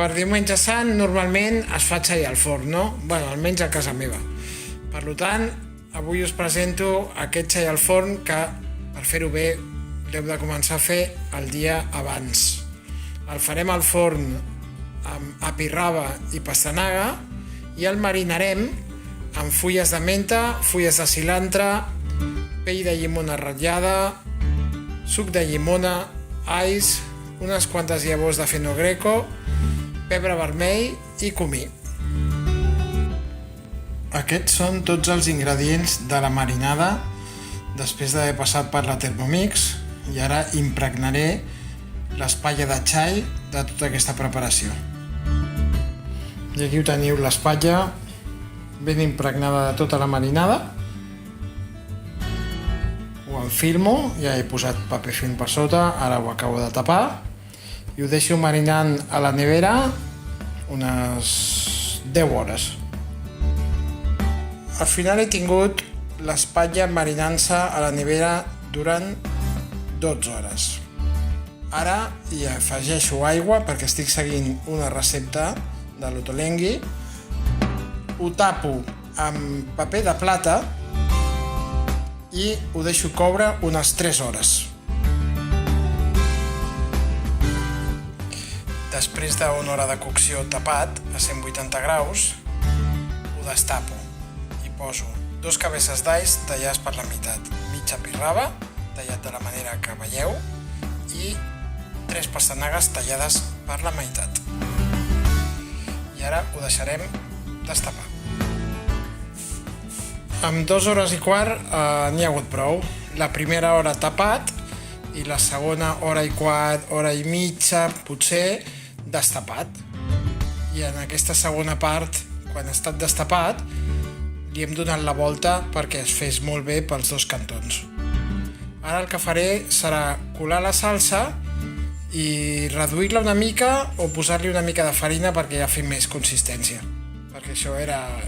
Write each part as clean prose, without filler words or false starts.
Per diumenge sant normalment es fa xai al forn, no? Bueno, almenys a casa meva. Per tant, avui us presento aquest xai al forn que, per fer-ho bé, l'heu de començar a fer el dia abans. El farem al forn amb api rava i pastanaga i el marinarem amb fulles de menta, fulles de cilantre, pell de llimona ratllada, suc de llimona, alls, unes quantes llavors de fenogreco, pebre vermell i comí. Aquests són tots els ingredients de la marinada després d'haver passat per la Thermomix i ara impregnaré l'espatlla de xai de tota aquesta preparació. I aquí ho teniu, l'espatlla ben impregnada de tota la marinada. Ho enfilmo, ja he posat paper film per sota, ara ho acabo de tapar i ho deixo marinant a la nevera unes 10 hores. Al final he tingut l'espatlla marinant-se a la nevera durant 12 hores. Ara hi afegeixo aigua perquè estic seguint una recepta de l'Ottolenghi. Ho tapo amb paper de plata i ho deixo coure unes 3 hores. Després d'una hora de cocció tapat a 180 graus, ho destapo i poso 2 cabeces d'alls tallades per la meitat, mitja api rava, tallat de la manera que veieu, i 3 pastanagues tallades per la meitat. I ara ho deixarem destapar. Amb 2 hores i quart n'hi ha hagut prou. La primera hora tapat i la segona hora i quart, hora i mitja, potser, destapat. I en aquesta segona part, quan ha estat destapat, li hem donat la volta perquè es fes molt bé pels dos cantons. Ara el que faré serà colar la salsa i reduir-la una mica o posar-li una mica de farina perquè ja fi més consistència. Perquè això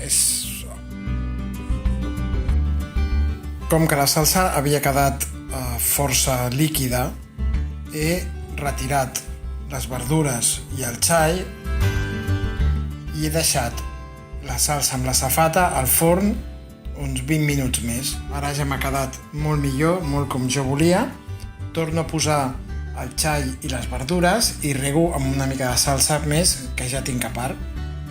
és... Com que la salsa havia quedat força líquida, he retirat les verdures i el xai i he deixat la salsa amb la safata al forn uns 20 minuts més. Ara ja m'ha quedat molt millor, molt com jo volia. Torno a posar el xai i les verdures i rego amb una mica de salsa més que ja tinc a part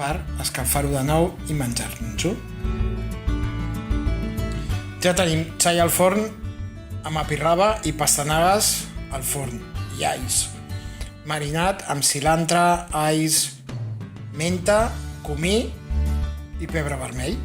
per escalfar-ho de nou i menjar-nos-ho. Ja tenim xai al forn amb api rava i pastanagues al forn i alls. Marinat amb cilantre, alls, menta, comí i pebre vermell.